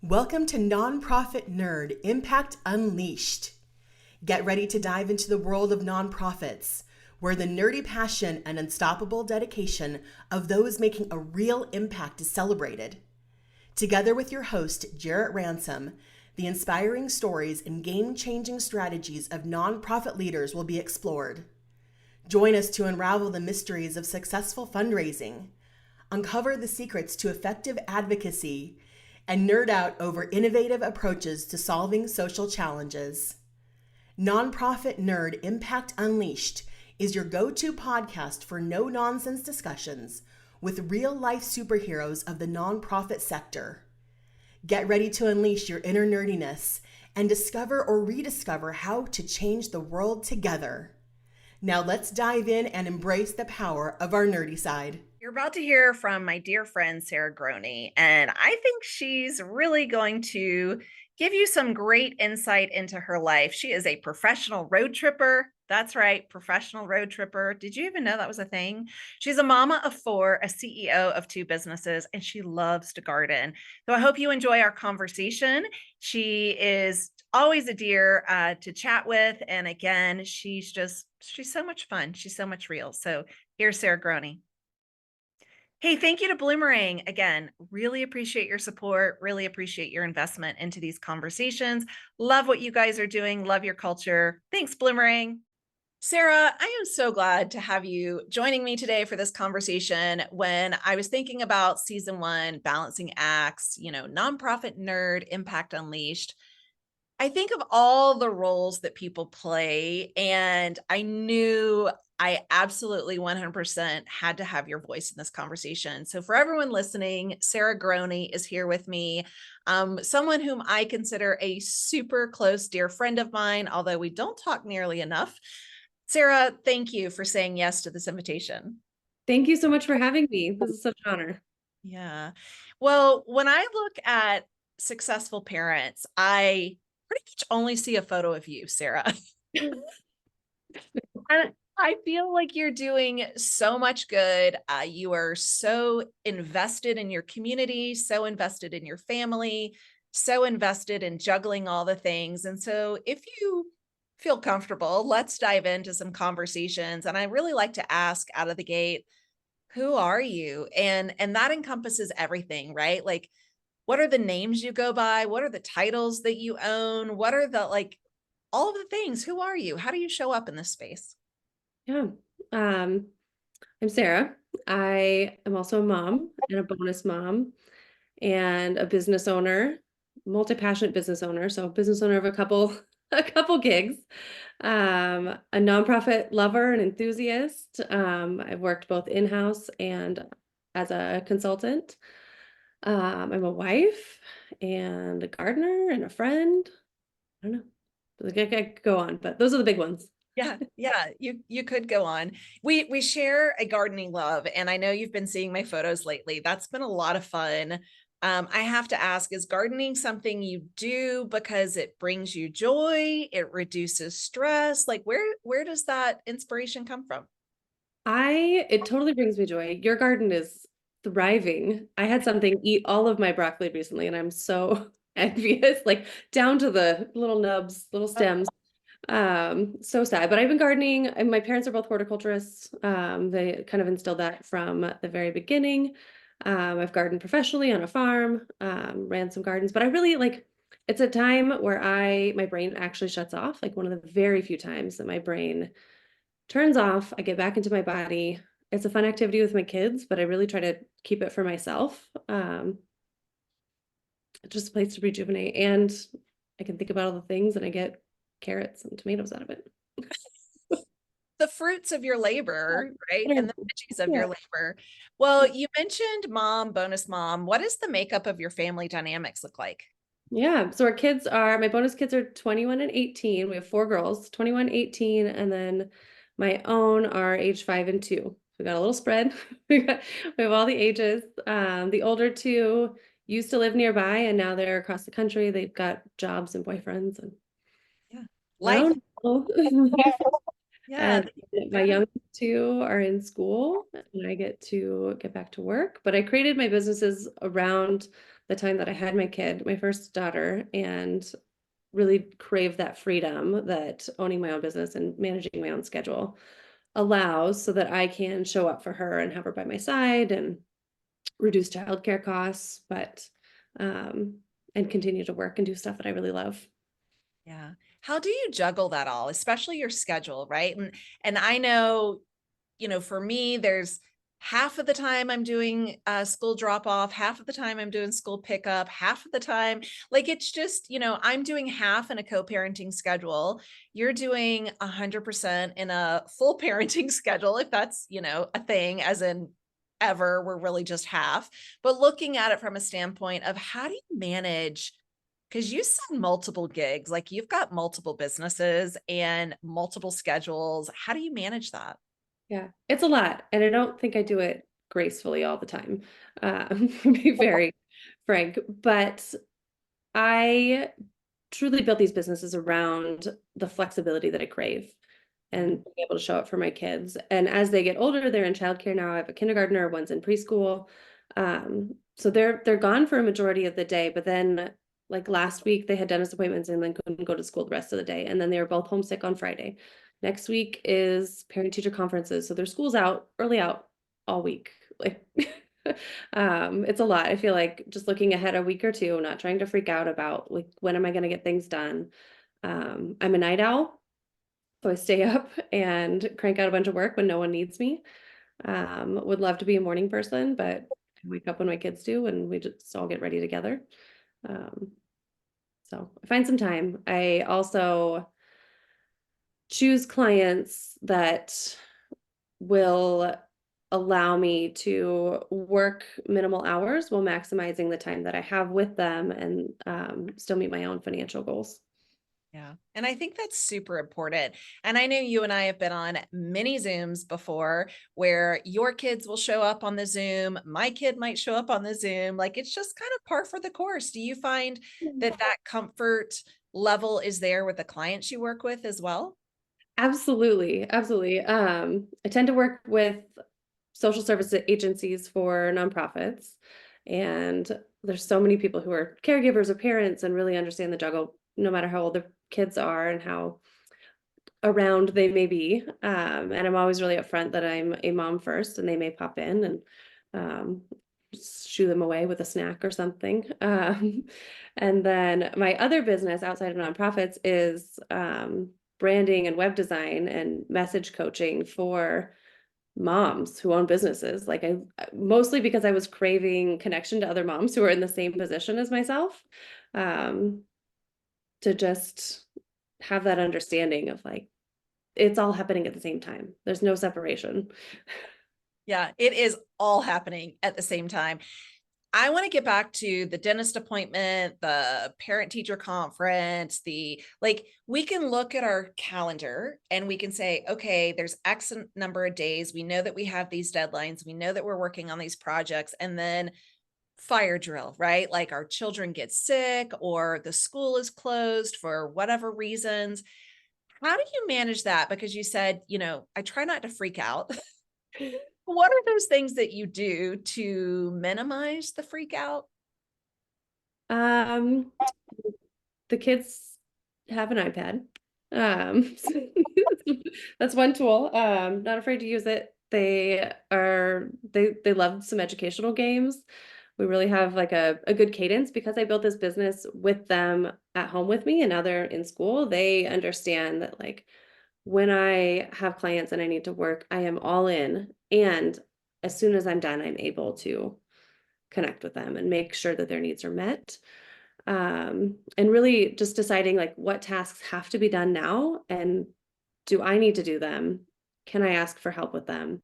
Welcome to Nonprofit Nerd Impact Unleashed. Get ready to dive into the world of nonprofits, where the nerdy passion and unstoppable dedication of those making a real impact is celebrated. Together with your host, Jarrett Ransom, the inspiring stories and game-changing strategies of nonprofit leaders will be explored. Join us to unravel the mysteries of successful fundraising, uncover the secrets to effective advocacy, and nerd out over innovative approaches to solving social challenges. Nonprofit Nerd Impact Unleashed is your go-to podcast for no-nonsense discussions with real-life superheroes of the nonprofit sector. Get ready to unleash your inner nerdiness and discover or rediscover how to change the world together. Now let's dive in and embrace the power of our nerdy side. You're about to hear from my dear friend, Sarah Grone, and I think she's really going to give you some great insight into her life. She is a professional road tripper. That's right, professional road tripper. Did you even know that was a thing? She's a mama of four, a CEO of two businesses, and she loves to garden. So I hope you enjoy our conversation. She is always a dear to chat with. And again, she's so much fun. She's so much real. So here's Sarah Grone. Hey, thank you to Bloomerang. Again, really appreciate your support, really appreciate your investment into these conversations. Love what you guys are doing, love your culture. Thanks, Bloomerang. Sarah, I am so glad to have you joining me today for this conversation. When I was thinking about season one, balancing acts, nonprofit nerd, impact unleashed, I think of all the roles that people play, and I knew I absolutely 100% had to have your voice in this conversation. So for everyone listening, Sarah Grone is here with me, someone whom I consider a super close, dear friend of mine, although we don't talk nearly enough. Sarah, thank you for saying yes to this invitation. Thank you so much for having me. This is such an honor. Yeah. Well, when I look at successful parents, I pretty much only see a photo of you, Sarah. And I feel like you're doing so much good. You are so invested in your community, so invested in your family, so invested in juggling all the things. And so if you feel comfortable, let's dive into some conversations. And I really like to ask out of the gate, who are you? And that encompasses everything, right? Like, what are the names you go by? What are the titles that you own? What are all of the things? Who are you? How do you show up in this space? Yeah. I'm Sarah. I am also a mom and a bonus mom and a business owner, multi-passionate business owner. So business owner of a couple gigs, a nonprofit lover and enthusiast. I've worked both in-house and as a consultant. I'm a wife and a gardener and a friend. I don't know. I could go on, but those are the big ones. Yeah, you could go on. We share a gardening love, and I know you've been seeing my photos lately. That's been a lot of fun. I have to ask, is gardening something you do because it brings you joy? It reduces stress? Like where does that inspiration come from? It totally brings me joy. Your garden is thriving. I had something eat all of my broccoli recently, and I'm so envious, like down to the little nubs, little stems. So sad, but I've been gardening, and my parents are both horticulturists. They kind of instilled that from the very beginning. I've gardened professionally on a farm, ran some gardens, but I really it's a time where my brain actually shuts off, like one of the very few times that my brain turns off. I get back into my body. It's a fun activity with my kids, but I really try to keep it for myself. Just a place to rejuvenate, and I can think about all the things, and I get carrots and tomatoes out of it. The fruits of your labor, right? Yeah. And the veggies of your labor. Well, you mentioned mom, bonus mom. What does the makeup of your family dynamics look like? Yeah. So my bonus kids are 21 and 18. We have four girls, 21, 18, and then my own are age 5 and 2. We got a little spread. We have all the ages. The older two used to live nearby, and now they're across the country. They've got jobs and boyfriends, and Yeah. I Life. don't know. Yeah. And my young two are in school, and I get to get back to work. But I created my businesses around the time that I had my kid, my first daughter, and really crave that freedom that owning my own business and managing my own schedule allows, so that I can show up for her and have her by my side and reduce childcare costs, but um, and continue to work and do stuff that I really love. Yeah. How do you juggle that all, especially your schedule, right? And I know, for me, there's half of the time I'm doing school drop off, half of the time I'm doing school pickup, half of the time, like it's just, I'm doing half in a co-parenting schedule. You're doing 100% in a full parenting schedule, if that's, a thing, as in ever, we're really just half. But looking at it from a standpoint of how do you manage, because you said multiple gigs, like you've got multiple businesses and multiple schedules. How do you manage that? Yeah, it's a lot, and I don't think I do it gracefully all the time, to be very frank, but I truly built these businesses around the flexibility that I crave Yeah. and being able to show up for my kids. And as they get older, they're in childcare now. I have a kindergartner, one's in preschool. So they're gone for a majority of the day, but then like last week they had dentist appointments and then couldn't go to school the rest of the day. And then they were both homesick on Friday. Next week is parent teacher conferences. So their school's out, early out all week. Like it's a lot. I feel like just looking ahead a week or two, not trying to freak out about like when am I going to get things done. I'm a night owl, so I stay up and crank out a bunch of work when no one needs me. Would love to be a morning person, but I wake up when my kids do and we just all get ready together. Um, so I find some time. I also choose clients that will allow me to work minimal hours while maximizing the time that I have with them and still meet my own financial goals. Yeah. And I think that's super important. And I know you and I have been on many Zooms before where your kids will show up on the Zoom. My kid might show up on the Zoom. Like it's just kind of par for the course. Do you find that that comfort level is there with the clients you work with as well? Absolutely, absolutely. I tend to work with social service agencies for nonprofits, and there's so many people who are caregivers or parents and really understand the juggle, no matter how old their kids are and how around they may be. And I'm always really upfront that I'm a mom first, and they may pop in and um, just shoo them away with a snack or something. And then my other business outside of nonprofits is branding and web design and message coaching for moms who own businesses. Like I mostly because I was craving connection to other moms who are in the same position as myself, um, to just have that understanding of like it's all happening at the same time. There's no separation. Yeah, it is all happening at the same time. I want to get back to the dentist appointment, the parent teacher conference, we can look at our calendar and we can say, okay, there's X number of days. We know that we have these deadlines. We know that we're working on these projects, and then fire drill, right? Like our children get sick or the school is closed for whatever reasons. How do you manage that? Because you said, I try not to freak out. What are those things that you do to minimize the freak out? Um, the kids have an iPad. So that's one tool. Not afraid to use it. They love some educational games. We really have like a good cadence because I built this business with them at home with me and now they're in school. They understand that like when I have clients and I need to work, I am all in. And as soon as I'm done, I'm able to connect with them and make sure that their needs are met. And really just deciding like what tasks have to be done now and do I need to do them? Can I ask for help with them?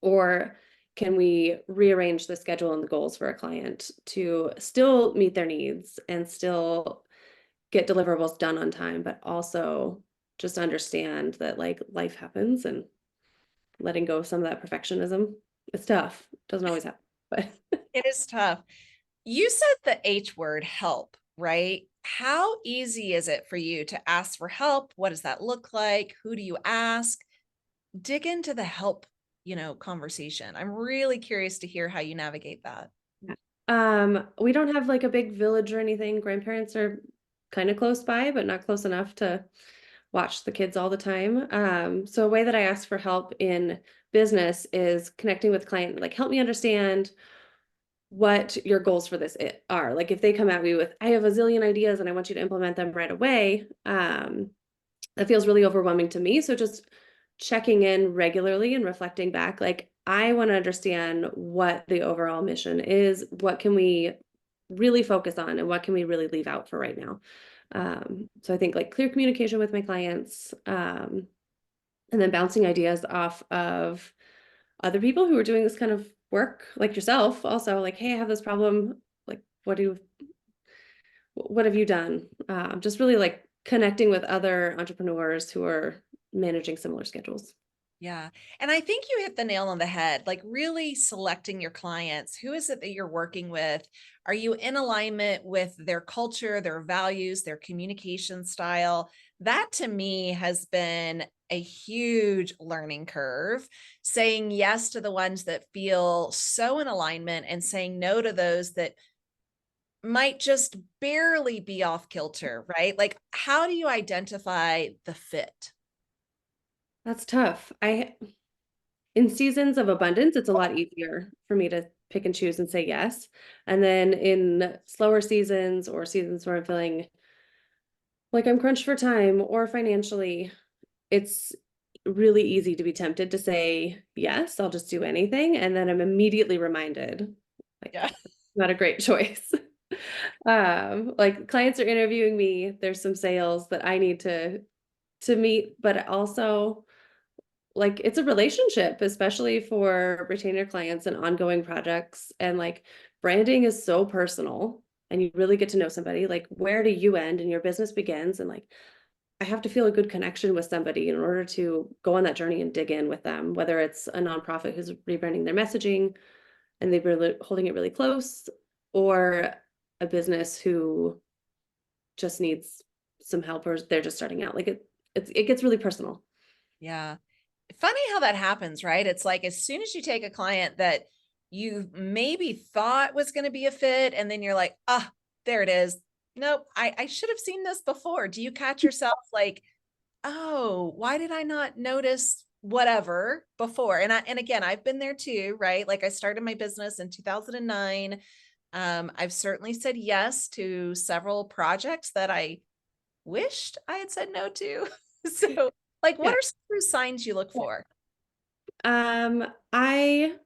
Or can we rearrange the schedule and the goals for a client to still meet their needs and still get deliverables done on time, but also just understand that like life happens and letting go of some of that perfectionism. It's tough. Doesn't always happen, but It is tough. You said the H word, help, right? How easy is it for you to ask for help? What does that look like? Who do you ask? Dig into the help, conversation. I'm really curious to hear how you navigate that. We don't have like a big village or anything. Grandparents are kind of close by, but not close enough to watch the kids all the time. So a way that I ask for help in business is connecting with client, like help me understand what your goals for this are. Like if they come at me with, I have a zillion ideas and I want you to implement them right away, that feels really overwhelming to me. So just checking in regularly and reflecting back, like I want to understand what the overall mission is, what can we really focus on and what can we really leave out for right now. So I think like clear communication with my clients, and then bouncing ideas off of other people who are doing this kind of work, like yourself, also like, hey, I have this problem. Like, what have you done? Just really like connecting with other entrepreneurs who are managing similar schedules. Yeah. And I think you hit the nail on the head, like really selecting your clients. Who is it that you're working with? Are you in alignment with their culture, their values, their communication style? That to me has been a huge learning curve. Saying yes to the ones that feel so in alignment and saying no to those that might just barely be off kilter, right? Like, how do you identify the fit? That's tough. In seasons of abundance, it's a lot easier for me to pick and choose and say yes. And then in slower seasons or seasons where I'm feeling like I'm crunched for time or financially, it's really easy to be tempted to say, yes, I'll just do anything. And then I'm immediately reminded, like, Yeah. not a great choice. Like clients are interviewing me, there's some sales that I need to meet, but also like it's a relationship, especially for retainer clients and ongoing projects. And like branding is so personal and you really get to know somebody. Like, where do you end and your business begins? And like, I have to feel a good connection with somebody in order to go on that journey and dig in with them, whether it's a nonprofit who's rebranding their messaging and they're really holding it really close, or a business who just needs some help or they're just starting out. Like it gets really personal. Yeah. Funny how that happens, right? It's like as soon as you take a client that you maybe thought was going to be a fit, and then you're like, ah, there it is. Nope, I should have seen this before. Do you catch yourself like, oh, why did I not notice whatever before? And again, I've been there too, right? Like I started my business in 2009. I've certainly said yes to several projects that I wished I had said no to. So, like, what Yeah. are some true signs you look Yeah. for? Um, I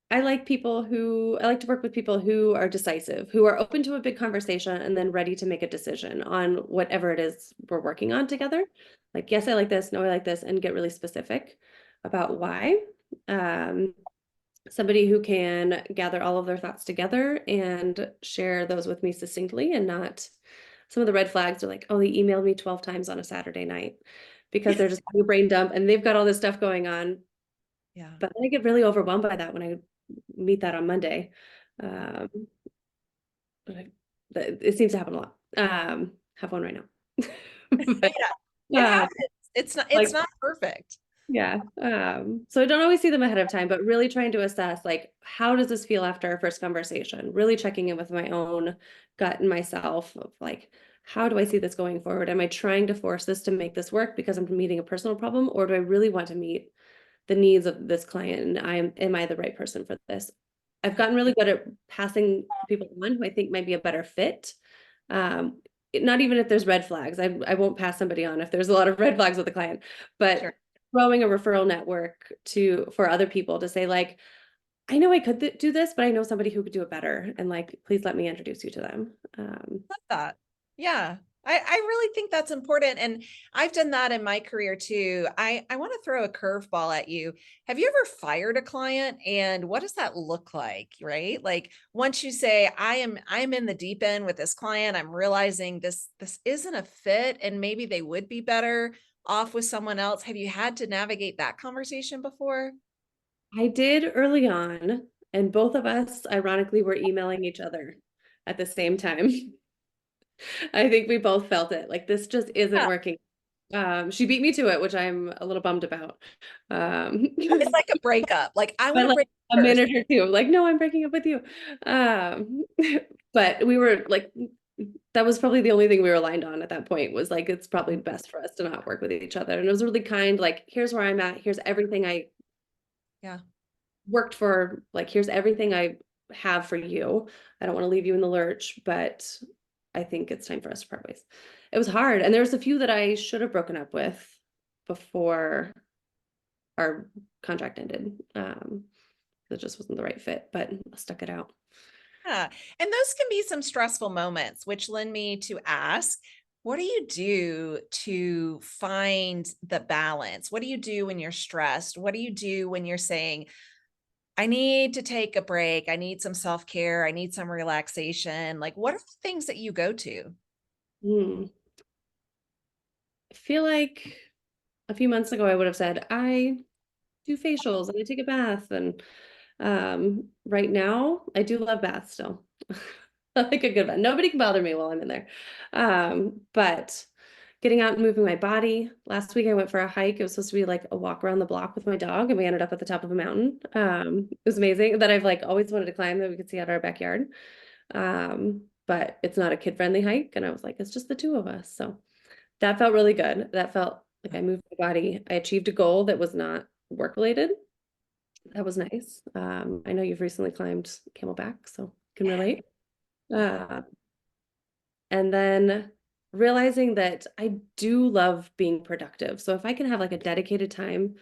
I like to work with people who are decisive, who are open to a big conversation and then ready to make a decision on whatever it is we're working on together. Like, yes, I like this, no, I like this, and get really specific about why. Um, Somebody who can gather all of their thoughts together and share those with me succinctly and not some of the red flags are like, oh, they emailed me 12 times on a Saturday night because they're just having a brain dump and they've got all this stuff going on. Yeah. But I get really overwhelmed by that when I meet that on Monday. Um, but it seems to happen a lot. Have one right now. But, Yeah. It uh, happens. It's like, not perfect. yeah. So I don't always see them ahead of time, but really trying to assess like how does this feel after our first conversation? Really checking in with my own gut and myself of like, how do I see this going forward? Am I trying to force this to make this work because I'm meeting a personal problem, or do I really want to meet the needs of this client and am I the right person for this? I've Yeah. gotten really good at passing people on who I think might be a better fit. Not even if there's red flags. I won't pass somebody on if there's a lot of red flags with the client, Sure. but growing a referral network for other people to say like, I know I could do this, but I know somebody who could do it better. And like, please let me introduce you to them. Love that. Yeah. I really think that's important. And I've done that in my career too. I want to throw a curveball at you. Have you ever fired a client, and what does that look like? Right. Like once you say, I'm in the deep end with this client, I'm realizing this isn't a fit and maybe they would be better off with someone else. Have you had to navigate that conversation before? I did early on, and both of us, ironically, were emailing each other at the same time. I think we both felt it. Like this just isn't Yeah. working. She beat me to it, which I'm a little bummed about. It's like a breakup. Like, I But want to like break a up first. minute or two, like, no, I'm breaking up with you. Um, but we were like, that was probably the only thing we were aligned on at that point was like, it's probably best for us to not work with each other. And it was really kind, like, here's where I'm at. Here's everything I Yeah. worked for. Like, here's everything I have for you. I don't want to leave you in the lurch, but I think it's time for us to part ways. It was hard. And there was a few that I should have broken up with before our contract ended. It just wasn't the right fit, but I stuck it out. Yeah. And those can be some stressful moments, which lend me to ask, what do you do to find the balance? What do you do when you're stressed? What do you do when you're saying, I need to take a break. I need some self-care. I need some relaxation. Like, what are the things that you go to? Hmm. I feel like a few months ago I would have said I do facials and I take a bath, and right now I do love baths still. I like a good bath. Nobody can bother me while I'm in there. But getting out and moving my body. Last week I went for a hike. It was supposed to be like a walk around the block with my dog, and we ended up at the top of a mountain. It was amazing that I've like always wanted to climb that we could see out our backyard. But it's not a kid-friendly hike, and I was like, it's just the two of us. So that felt really good. That felt like I moved my body. I achieved a goal that was not work related. That was nice. I know you've recently climbed Camelback, so can relate. Yeah. Uh, and then realizing that I do love being productive. So if I can have like a dedicated time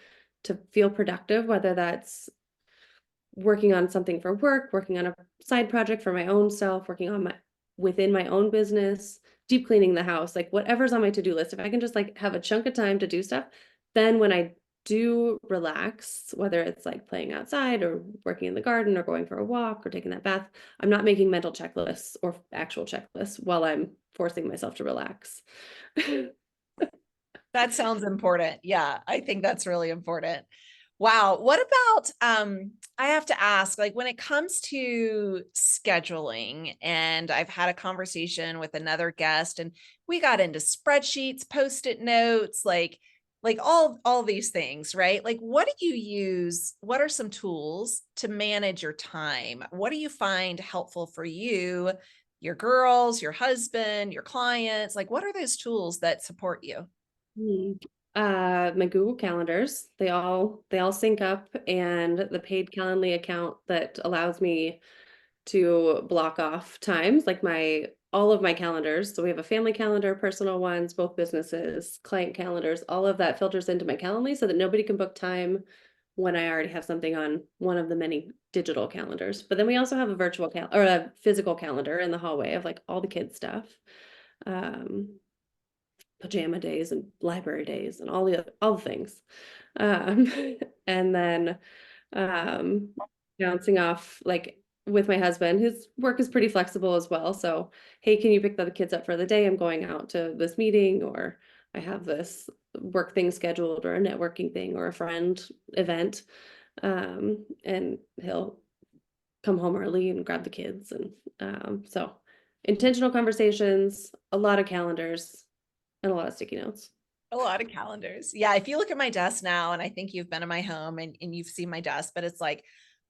to feel productive, whether that's working on something for work, working on a side project for my own self, working on my within my own business, deep cleaning the house, like whatever's on my to-do list, if I can just like have a chunk of time to do stuff, then when I do relax, whether it's like playing outside or working in the garden or going for a walk or taking that bath, I'm not making mental checklists or actual checklists while I'm forcing myself to relax. That sounds important. Yeah, I think that's really important. Wow. What about I have to ask, like when it comes to scheduling, and I've had a conversation with another guest and we got into spreadsheets, post-it notes, like all these things, right? Like what do you use? What are some tools to manage your time? What do you find helpful for you, your girls, your husband, your clients? Like what are those tools that support you? Hmm. My Google calendars, they all sync up, and the paid Calendly account that allows me to block off times, like my all of my calendars. So we have a family calendar, personal ones, both businesses, client calendars, all of that filters into my Calendly so that nobody can book time when I already have something on one of the many digital calendars. But then we also have a virtual or a physical calendar in the hallway of like all the kids stuff. Um, Pajama days and library days and all the things. Um, and then um, bouncing off like with my husband, his work is pretty flexible as well. So, hey, can you pick the kids up for the day? I'm going out to this meeting, or I have this work thing scheduled, or a networking thing, or a friend event. And he'll come home early and grab the kids. And so intentional conversations, a lot of calendars, and a lot of sticky notes. A lot of calendars. Yeah. If you look at my desk now, and I think you've been in my home and you've seen my desk, but it's like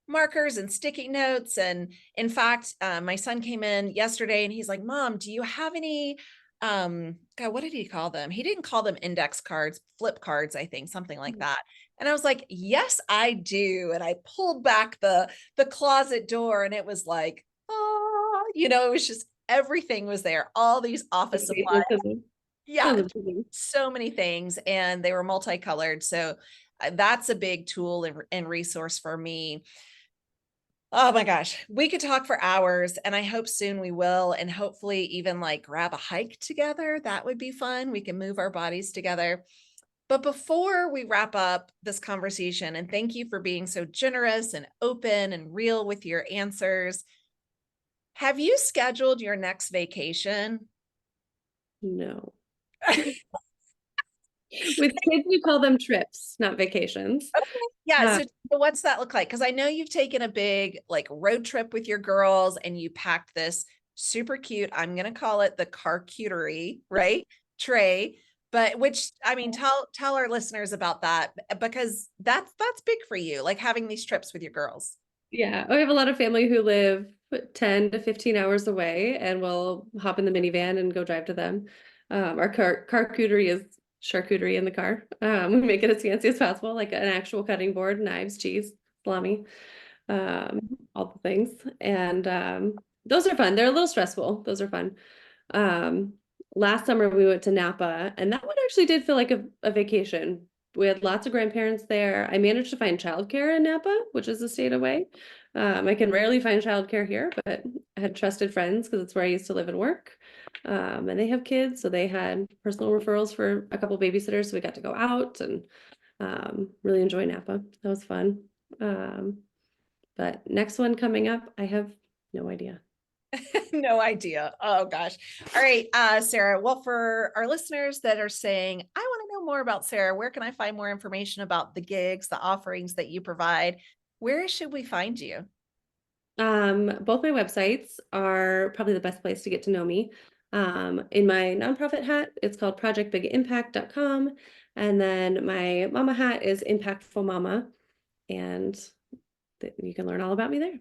markers and sticky notes. And in fact, my son came in yesterday and he's like, Mom, do you have any, God, what did he call them? He didn't call them index cards, flip cards, I think, something like that. And I was like, yes, I do. And I pulled back the closet door and it was like, oh, it was just everything was there. All these office supplies. Yeah, so many things, and they were multicolored. So that's a big tool and resource for me. Oh my gosh, we could talk for hours, and I hope soon we will, and hopefully even like grab a hike together. That would be fun. We can move our bodies together. But before we wrap up this conversation, and thank you for being so generous and open and real with your answers, have you scheduled your next vacation? No. With kids, we call them trips, not vacations. Yeah. Uh, So what's that look like? Because I know you've taken a big like road trip with your girls and you packed this super cute, I'm going to call it the charcuterie, right? Tray But which, I mean, tell our listeners about that, because that's big for you, like having these trips with your girls. Yeah, I have a lot of family who live 10 to 15 hours away, and we'll hop in the minivan and go drive to them. Our charcuterie is charcuterie in the car. We make it as fancy as possible, like an actual cutting board, knives, cheese, salami, all the things. And those are fun. They're a little stressful. Those are fun. Um, Last summer we went to Napa, and that one actually did feel like a vacation. We had lots of grandparents there. I managed to find childcare in Napa, which is a state away. I can rarely find childcare here, but I had trusted friends because it's where I used to live and work. And they have kids, so they had personal referrals for a couple babysitters, so we got to go out and really enjoy Napa. That was fun. But next one coming up, I have no idea. No idea. Oh gosh. All right, Sarah. Well, for our listeners that are saying, I want to know more about Sarah, where can I find more information about the gigs, the offerings that you provide? Where should we find you? Both my websites are probably the best place to get to know me. In my nonprofit hat, it's called projectbigimpact.com. And then my mama hat is Impactful Mama. And you can learn all about me there.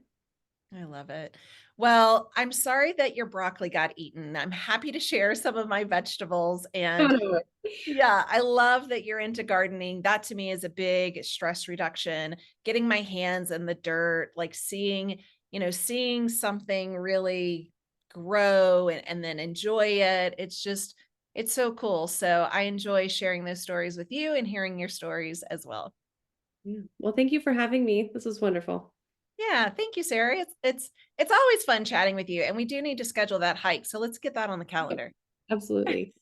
I love it. Well, I'm sorry that your broccoli got eaten. I'm happy to share some of my vegetables. And yeah, I love that you're into gardening. That to me is a big stress reduction, getting my hands in the dirt, like seeing something really grow and then enjoy it. It's so cool. So I enjoy sharing those stories with you and hearing your stories as well. Yeah. Well, thank you for having me. This was wonderful. Yeah, thank you, Sarah. It's always fun chatting with you, and we do need to schedule that hike. So let's get that on the calendar. Absolutely.